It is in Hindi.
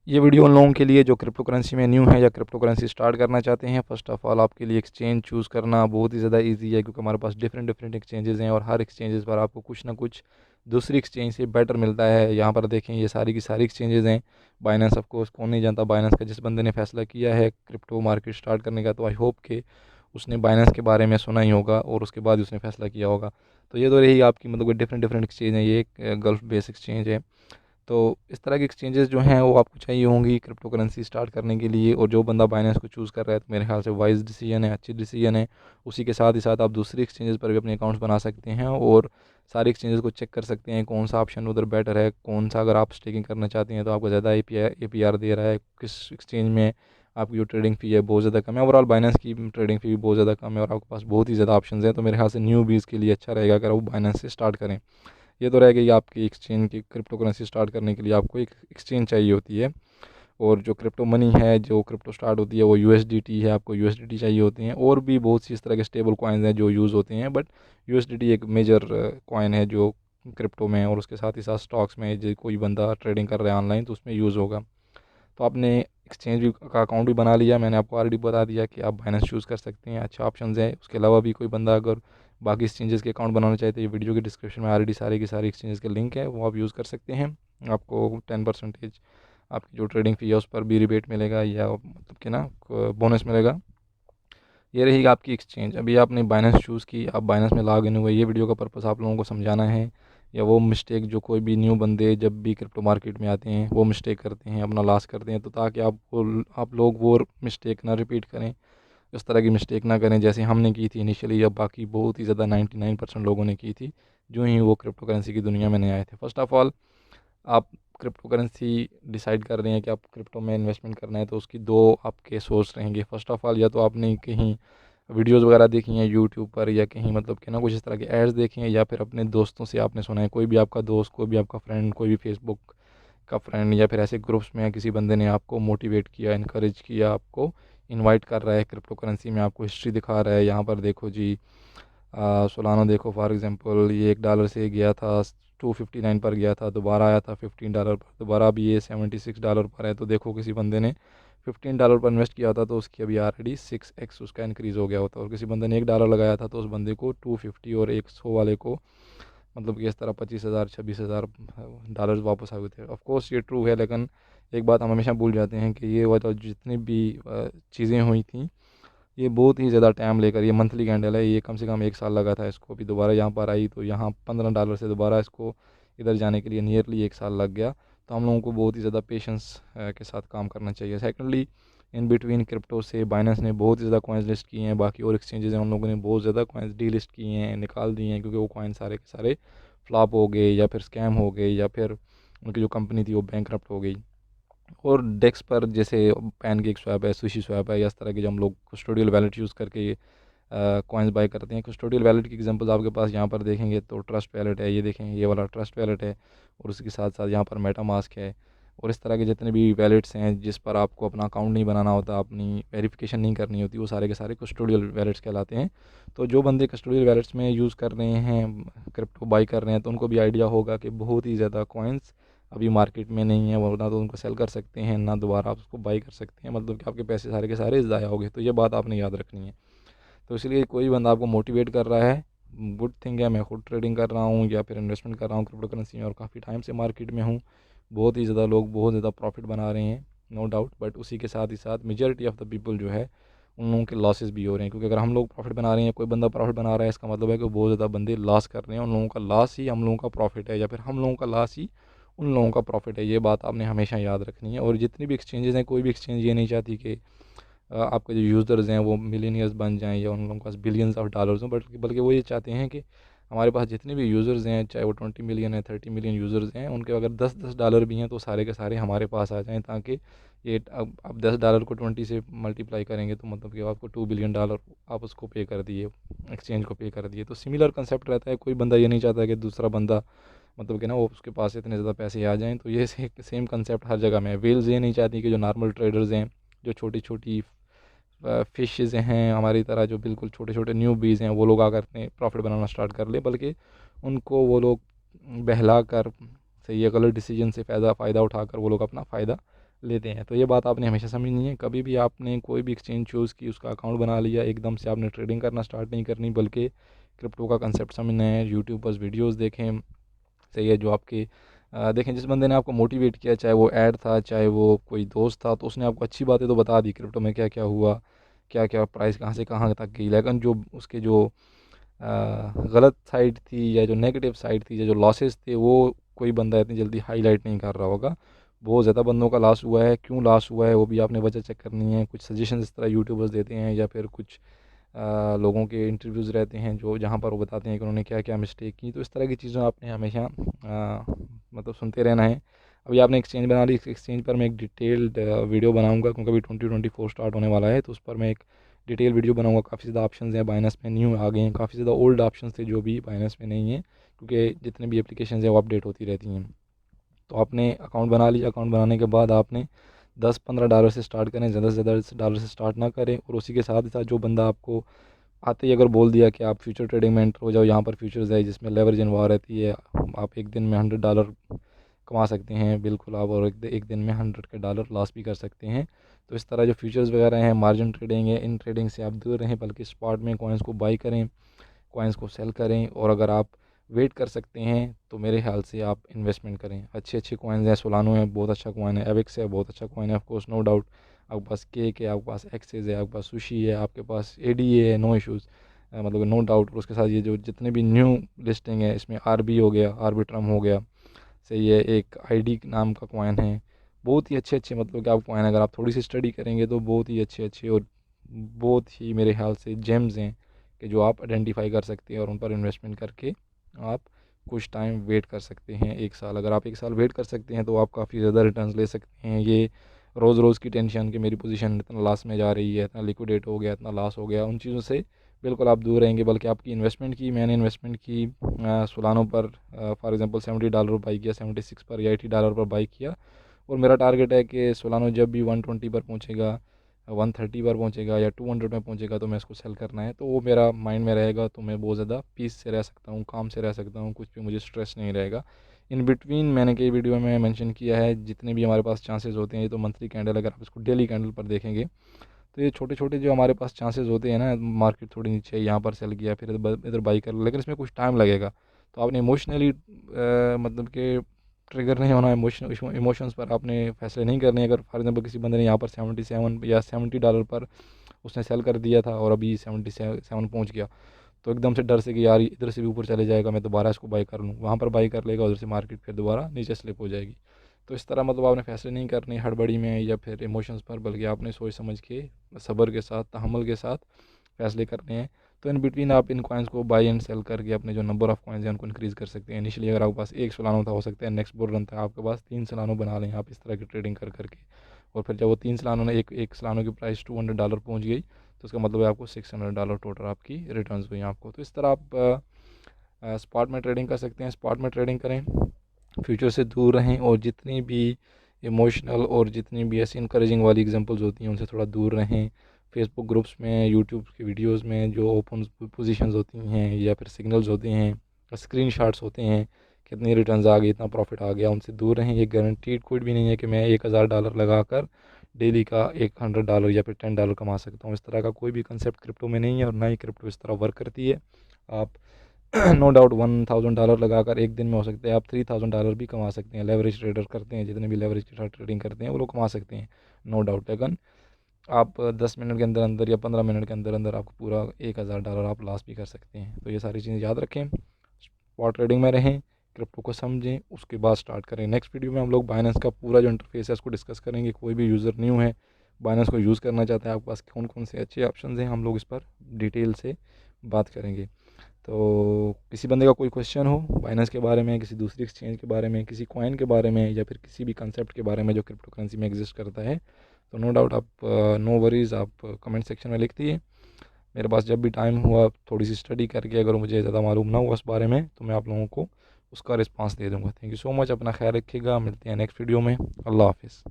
ये वीडियो उन लोगों के लिए जो क्रिप्टो करेंसी में न्यू है या क्रिप्टो करेंसी स्टार्ट करना चाहते हैं। फर्स्ट ऑफ़ ऑल आपके लिए एक्सचेंज चूज़ करना बहुत ही ज़्यादा ईजी है, क्योंकि हमारे पास डिफरेंट डिफरेंट एक्सचेंजेस हैं और हर एक्सचेंजेस पर आपको कुछ ना कुछ दूसरी एक्सचेंज से बेटर मिलता है। यहाँ पर देखें, ये सारी की सारी एक्सचेंजेस हैं। बाइनेंस ऑफ कोर्स कौन नहीं जानता बाइनेंस का। जिस बंदे ने फैसला किया है क्रिप्टो मार्केट स्टार्ट करने का, तो आई होप कि उसने बाइनेंस के बारे में सुना ही होगा और उसके बाद उसने फैसला किया होगा। तो ये तो रही आपकी मतलब डिफरेंट डिफरेंट एक्सचेंज है। ये एक गल्फ बेस एक्सचेंज है। तो इस तरह की एक्सचेंजेस जो हैं वो आपको चाहिए होंगी क्रिप्टो करेंसी स्टार्ट करने के लिए। और जो बंदा बाइनेंस को चूज़ कर रहा है तो मेरे ख्याल से वाइज डिसीजन है, अच्छी डिसीजन है। उसी के साथ ही साथ आप दूसरी एक्सचेंजेस पर भी अपने अकाउंट्स बना सकते हैं और सारी एक्सचेंजेस को चेक कर सकते हैं कौन सा ऑप्शन उधर बेटर है, कौन सा अगर आप स्टेकिंग करना चाहते हैं तो आपको ज़्यादा APR दे रहा है, किस एक्सचेंज में आपकी जो ट्रेडिंग फ़ी है बहुत ज़्यादा कम है। ओवरऑल बाइनेंस की ट्रेडिंग फ़ी भी बहुत ज़्यादा कम है और आपके पास बहुत ही ज़्यादा ऑप्शन हैं। तो मेरे ख्याल से न्यू बीज़ के लिए अच्छा रहेगा अगर वो बाइनेंस से स्टार्ट करें। ये तो रह गई आपकी एक्सचेंज की। क्रिप्टो करेंसी स्टार्ट करने के लिए आपको एक एक्सचेंज चाहिए होती है। और जो क्रिप्टो मनी है, जो क्रिप्टो स्टार्ट होती है वो USDT है, आपको USDT चाहिए होती हैं। और भी बहुत सी इस तरह के स्टेबल कॉइन्स हैं जो यूज़ होते हैं, बट USDT एक मेजर कॉइन है जो क्रिप्टो में है। और उसके साथ ही साथ स्टॉक्स में जो कोई बंदा ट्रेडिंग कर रहा है ऑनलाइन तो उसमें यूज़ होगा। तो आपने एक्सचेंज भी का अकाउंट भी बना लिया। मैंने आपको ऑलरेडी बता दिया कि आप बाइनेंस चूज़ कर सकते हैं, अच्छा ऑप्शन है। उसके अलावा भी कोई बंदा अगर बाकी एक्सचेंजेस के अकाउंट बनाना चाहते हैं, वीडियो के डिस्क्रिप्शन में ऑलरेडी सारी की सारी एक्सचेंजेस के लिंक है, वो आप यूज़ कर सकते हैं। आपको 10% आपकी जो ट्रेडिंग फ़ी है उस पर भी रिबेट मिलेगा, या मतलब कि ना बोनस मिलेगा। ये रहेगी आपकी एक्सचेंज। अभी आपने बाइनेंस चूज़ की, आप बाइनेंस में लॉग इन हुए। ये वीडियो का पर्पस आप लोगों को समझाना है, या वो मिस्टेक जो कोई भी न्यू बंदे जब भी क्रिप्टो मार्केट में आते हैं वो मिस्टेक करते हैं, अपना लॉस करते हैं, तो ताकि आप लोग वो मिस्टेक ना रिपीट करें, उस तरह की मिस्टेक ना करें जैसे हमने की थी इनिशियली, या बाकी बहुत ही ज़्यादा 99% लोगों ने की थी जो ही वो क्रिप्टो करेंसी की दुनिया में नए आए थे। फर्स्ट ऑफ़ ऑल आप क्रिप्टो करेंसी डिसाइड कर रहे हैं कि आप क्रिप्टो में इन्वेस्टमेंट करना है, तो उसकी दो आपके सोर्स रहेंगे। फर्स्ट ऑफ़ ऑल या तो आपने कहीं वीडियोज़ वगैरह देखी हैं यूट्यूब पर, या कहीं मतलब कि ना कुछ इस तरह के एड्स देखे हैं, या फिर अपने दोस्तों से आपने सुना है। कोई भी आपका दोस्त, कोई भी आपका फ्रेंड, कोई भी फेसबुक का फ्रेंड, या फिर ऐसे ग्रुप्स में या किसी बंदे ने आपको मोटिवेट किया, इनकरेज किया, आपको इनवाइट कर रहा है क्रिप्टो करेंसी में, आपको हिस्ट्री दिखा रहा है। यहाँ पर देखो जी, सोलाना देखो फॉर एग्जांपल, ये $1 से गया था 259 पर गया था, दोबारा आया था $15 पर, दोबारा भी ये $76 पर है। तो देखो किसी बंदे ने $15 पर इन्वेस्ट किया होता तो उसकी अभी ऑलरेडी 6x उसका इंक्रीज़ हो गया होता। और किसी बंदे ने $1 लगाया था तो उस बंदे को 250 और 100 वाले को मतलब कि इस तरह 25,000 $26,000 वापस आए हुए थे। ऑफ कोर्स ये ट्रू है, लेकिन एक बात हम हमेशा भूल जाते हैं कि ये वाला जितनी भी चीज़ें हुई थी ये बहुत ही ज़्यादा टाइम लेकर, ये मंथली कैंडल है, ये कम से कम 1 साल लगा था इसको। अभी दोबारा यहाँ पर आई तो यहाँ $15 से दोबारा इसको इधर जाने के लिए नियरली 1 साल लग गया। तो हम लोगों को बहुत ही ज़्यादा पेशेंस के साथ काम करना चाहिए। सेकेंडली, इन बिटवीन क्रिप्टो से बाइनेंस ने बहुत ही ज़्यादा कॉइन्स लिस्ट किए हैं, बाकी और एक्सचेंजेस हैं उन लोगों ने बहुत ज़्यादा कॉइन्स डी लिस्ट किए हैं, निकाल दिए हैं, क्योंकि वो कॉइन सारे के सारे फ्लॉप हो गए, या फिर स्कैम हो गए, या फिर उनकी जो कंपनी थी वो बैंकरप्ट हो गई। और डेस्क पर जैसे पैनकेक स्वैप है, सुशी स्वैप है, या इस तरह के जो हम लोग कस्टोडियल वैलेट यूज़ करके कॉइन्स बाय करते हैं। कस्टोडियल वैलेट की एग्जांपल्स आपके पास यहाँ पर देखेंगे तो ट्रस्ट वैलेट है, ये देखें ये वाला ट्रस्ट वैलेट है। और उसके साथ साथ यहाँ पर मेटामास्क है। और इस तरह के जितने भी वैलेट्स हैं जिस पर आपको अपना अकाउंट नहीं बनाना होता, अपनी वेरिफिकेशन नहीं करनी होती, वो सारे के सारे कस्टोडियल वैलेट्स कहलाते हैं। तो जो बंदे कस्टोडियल वैलेट्स में यूज़ कर रहे हैं, क्रिप्टो बाई कर रहे हैं, तो उनको भी आइडिया होगा कि बहुत ही ज़्यादा कॉइन्स अभी मार्केट में नहीं है, वरना तो उनको सेल कर सकते हैं ना दोबारा आप उसको बाई कर सकते हैं, मतलब कि आपके पैसे सारे के सारे ज़ाया हो गए। तो ये बात आपने याद रखनी है। तो इसलिए कोई बंदा आपको मोटिवेट कर रहा है, गुड थिंग है। मैं खुद ट्रेडिंग कर रहा हूँ या फिर इन्वेस्टमेंट कर रहा हूँ क्रिप्टो करेंसी में, और काफ़ी टाइम से मार्केट में हूँ। बहुत ही ज़्यादा लोग बहुत ज़्यादा प्रॉफिट बना रहे हैं, नो डाउट। बट उसी के साथ ही साथ मेजॉरिटी ऑफ द पीपल जो है उन लोगों के लॉसेस भी हो रहे हैं, क्योंकि अगर हम लोग प्रॉफिट बना रहे हैं, कोई बंदा प्रॉफिट बना रहा है, इसका मतलब है कि बहुत ज़्यादा बंदे लॉस कर रहे हैं। उन लोगों का लॉस ही हम लोगों का प्रॉफिट है, या फिर हम लोगों का लॉस ही उन लोगों का प्रॉफिट है। ये बात आपने हमेशा याद रखनी है। और जितनी भी एक्सचेंजेस हैं, कोई भी एक्सचेंज ये नहीं चाहती कि आपके जो यूज़र्स हैं वो मिलीनियर्स बन जाएँ या उन लोगों के पास बिलियंस ऑफ डॉलर्स हों, बट बल्कि वो ये चाहते हैं कि हमारे पास जितने भी यूज़र्स हैं, चाहे वो 20 मिलियन है, 30 मिलियन यूज़र्स हैं, उनके अगर $10 भी हैं तो सारे के सारे हमारे पास आ जाएँ, ताकि ये अब आप $10 को 20 से मल्टीप्लाई करेंगे तो मतलब कि आपको $2 बिलियन आप उसको पे कर दिए, एक्सचेंज को पे कर दिए। तो सिमिलर कंसेप्ट रहता है। कोई बंदा ये नहीं चाहता कि दूसरा बंदा मतलब कि ना वो उसके पास इतने ज़्यादा पैसे आ जाएँ। तो ये सेम कंसेप्ट हर जगह में है। व्हेल्स ये नहीं चाहती कि जो नॉर्मल ट्रेडर्स हैं, जो छोटी छोटी फ़िशेज़ हैं हमारी तरह, जो बिल्कुल छोटे छोटे न्यू बीज हैं, वो लोग आकर अपने प्रॉफिट बनाना स्टार्ट कर लें, बल्कि उनको वो लोग बहला कर सही या गलत डिसीजन से फ़ायदा उठाकर वो लोग अपना फ़ायदा लेते हैं। तो ये बात आपने हमेशा समझनी है। कभी भी आपने कोई भी एक्सचेंज चूज़ की, उसका अकाउंट बना लिया, एकदम से आपने ट्रेडिंग करना स्टार्ट नहीं करनी, बल्कि क्रिप्टो का कंसेप्ट समझना है। यूट्यूब पर वीडियोस देखें, सही है, जो आपके देखें जिस बंदे ने आपको मोटिवेट किया, चाहे वो ऐड था, चाहे वो कोई दोस्त था, तो उसने आपको अच्छी बातें तो बता दी क्रिप्टो में क्या क्या हुआ, क्या क्या प्राइस कहाँ से कहाँ तक गई, लेकिन जो उसके जो गलत साइड थी या जो नेगेटिव साइड थी या जो लॉसेस थे, वो कोई बंदा इतनी जल्दी हाईलाइट नहीं कर रहा होगा। बहुत ज़्यादा बंदों का लॉस हुआ है, क्यों लॉस हुआ है वो भी आपने वजह चेक करनी है। कुछ सजेशन इस तरह यूट्यूबर्स देते हैं, या फिर कुछ लोगों के इंटरव्यूज़ रहते हैं जो जहाँ पर वो बताते हैं कि उन्होंने क्या क्या मिस्टेक की। तो इस तरह की चीज़ें आपने हमेशा मतलब सुनते रहना है। अभी आपने एक्सचेंज बना ली, एक्सचेंज पर मैं एक डिटेल्ड वीडियो बनाऊंगा, क्योंकि अभी 2024 स्टार्ट होने वाला है, तो उस पर मैं एक डिटेल वीडियो बनाऊंगा। काफ़ी ज़्यादा ऑप्शंस हैं बाइनेंस में, न्यू आ गए हैं, काफ़ी ज़्यादा ओल्ड ऑप्शंस थे जो भी बाइनेंस में नहीं है, क्योंकि जितने भी एप्लीकेशन हैं वो अपडेट होती रहती हैं। तो आपने अकाउंट बना लिया, अकाउंट बनाने के बाद आपने $10-15 से स्टार्ट करें, ज़्यादा से ज़्यादा डॉलर से स्टार्ट ना करें। और उसी के साथ ही साथ जो बंदा आपको आते ही अगर बोल दिया कि आप फ्यूचर ट्रेडिंग में एंटर हो जाओ, यहाँ पर फ्यूचर्स है जिसमें लेवरेज इन्वॉल्व रहती है, आप एक दिन में $100 कमा सकते हैं बिल्कुल आप, और एक दिन में 100 के डॉलर लॉस भी कर सकते हैं। तो इस तरह जो फ्यूचर्स वगैरह हैं, मार्जिन ट्रेडिंग है, इन ट्रेडिंग से आप दूर रहें, बल्कि स्पॉट में कॉइन्स को बाई करें, कॉइन्स को सेल करें। और अगर आप वेट कर सकते हैं तो मेरे ख्याल से आप इन्वेस्टमेंट करें। अच्छे अच्छे कॉइन्स हैं, सोलानो है बहुत अच्छा कॉइन है, एविक्स है बहुत अच्छा कॉइन है, ऑफ कोर्स नो डाउट। आपके पास केक है, आपके पास एक्सेस है, आपके पास सुशी है, आपके पास एडीए है, नो इश्यूज़, मतलब नो डाउट। और उसके साथ ये जो जितने भी न्यू लिस्टिंग है, इसमें आरबी हो गया, आर्बिट्रम हो गया, सही है, एक आईडी नाम का कॉइन है, बहुत ही अच्छे अच्छे, मतलब कि आप कॉइन अगर आप थोड़ी सी स्टडी करेंगे तो बहुत ही अच्छे अच्छे और बहुत ही मेरे ख्याल से जेम्स हैं कि जो आप आइडेंटिफाई कर सकते हैं, और उन पर इन्वेस्टमेंट करके आप कुछ टाइम वेट कर सकते हैं। एक साल, अगर आप एक साल वेट कर सकते हैं तो आप काफ़ी ज़्यादा रिटर्न्स ले सकते हैं। ये रोज़ रोज़ की टेंशन कि मेरी पोजीशन इतना लॉस में जा रही है, इतना लिक्विडेट हो गया, इतना लॉस हो गया, उन चीज़ों से बिल्कुल आप दूर रहेंगे। बल्कि आपकी इन्वेस्टमेंट की, मैंने इन्वेस्टमेंट की सोलानो पर, फॉर एग्जांपल $70 बाई किया, 76 पर या $80 पर बाई किया। और मेरा टारगेट है कि सोलानो जब भी 120 पर पहुंचेगा, 130 पर पहुंचेगा या 200 में पहुंचेगा, तो मैं इसको सेल करना है। तो वो मेरा माइंड में रहेगा, तो मैं बहुत ज़्यादा पीस से रह सकता हूँ, काम से रह सकता हूँ, कुछ भी मुझे स्ट्रेस नहीं रहेगा। इन बिटवीन मैंने कई वीडियो में मेंशन किया है, जितने भी हमारे पास चांसेस होते हैं, ये तो मंथली कैंडल, अगर आप इसको डेली कैंडल पर देखेंगे तो ये छोटे छोटे जो हमारे पास चांसेस होते हैं ना, मार्केट थोड़ी नीचे यहाँ पर सेल किया, फिर इधर बाई कर लिया, लेकिन इसमें कुछ टाइम लगेगा। तो आपने इमोशनली मतलब कि ट्रिगर नहीं होना, इमोशंस पर आपने फैसले नहीं करने। अगर फॉर एग्जांपल किसी बंदे ने यहाँ पर 77 या $70 पर उसने सेल कर दिया था और अभी 77 पहुँच गया, तो एकदम से डर से कि यार इधर से भी ऊपर चले जाएगा, मैं दोबारा इसको बाई कर लूँ, वहाँ पर बाई कर लेगा, उधर से मार्केट फिर दोबारा नीचे स्लिप हो जाएगी। तो इस तरह मतलब आपने फैसले नहीं करने हड़बड़ी में या फिर इमोशंस पर, बल्कि आपने सोच समझ के, सब्र के साथ, तहम्मुल के साथ फैसले करने हैं। तो इन बिटवीन आप इन कॉइन्स को बाई एंड सेल करके अपने जो नंबर ऑफ़ कॉइन्स हैं उनको इंक्रीज़ कर सकते हैं। इनिशियली अगर आपके पास एक सोलानो था, हो सकता है नेक्स्ट बुल रन था आपके पास 3 सोलानो बना लें आप, इस तरह की ट्रेडिंग कर करके। और फिर जब वो 3 सोलानो ने, एक एक सोलानो की प्राइस $200 पहुँच गई, तो उसका मतलब है आपको $600 टोटल आपकी रिटर्न्स हुई आपको। तो इस तरह आप स्पॉट में ट्रेडिंग कर सकते हैं। स्पॉट में ट्रेडिंग करें, फ्यूचर से दूर रहें, और जितनी भी इमोशनल और जितनी भी ऐसी इंकरेजिंग वाली एग्जांपल्स होती हैं उनसे थोड़ा दूर रहें। फेसबुक ग्रुप्स में, यूट्यूब की वीडियोस में जो ओपन पोजीशंस होती हैं या फिर सिग्नल्स होते हैं, स्क्रीनशॉट्स होते हैं, कितनी रिटर्न्स आ गई, इतना प्रॉफिट आ गया, उनसे दूर रहें। ये गारंटीड कोई भी नहीं है कि मैं $1000 लगा कर डेली का $100 या फिर $10 कमा सकता हूँ। इस तरह का कोई भी कंसेप्ट क्रिप्टो में नहीं है, और ना ही क्रिप्टो इस तरह वर्क करती है। आप नो डाउट $1000 लगाकर एक दिन में हो सकता है आप $3000 भी कमा सकते हैं। लेवरेज ट्रेडर करते हैं, जितने भी लेवरेज के साथ ट्रेडिंग करते हैं वो लोग कमा सकते हैं, नो डाउट। लेकिन आप 10 मिनट के अंदर अंदर या 15 मिनट के अंदर अंदर आपको पूरा $1000 आप लॉस भी कर सकते हैं। तो ये सारी चीज़ें याद रखें, स्पॉट ट्रेडिंग में रहें, क्रिप्टो को समझें, उसके बाद स्टार्ट करें। नेक्स्ट वीडियो में हम लोग बाइनेंस का पूरा जो इंटरफेस है उसको डिस्कस करेंगे। कोई भी यूज़र न्यू है, बाइनेंस को यूज़ करना चाहता है, आपके पास कौन कौन से अच्छे ऑप्शन हैं, हम लोग इस पर डिटेल से बात करेंगे। तो किसी बंदे का कोई क्वेश्चन हो बाइनेंस के बारे में, किसी दूसरी एक्सचेंज के बारे में, किसी कॉइन के बारे में, या फिर किसी भी कंसेप्ट के बारे में जो क्रिप्टो करेंसी में एग्जिस्ट करता है, तो नो डाउट आप, नो वरीज़, आप कमेंट सेक्शन में लिख दिए। मेरे पास जब भी टाइम हुआ थोड़ी सी स्टडी करके, अगर मुझे ज़्यादा मालूम ना हुआ उस बारे में, तो मैं आप लोगों को उसका रिस्पांस दे दूँगा। थैंक यू सो मच, अपना ख्याल रखिएगा, मिलते हैं नेक्स्ट वीडियो में। अल्लाह हाफिज़।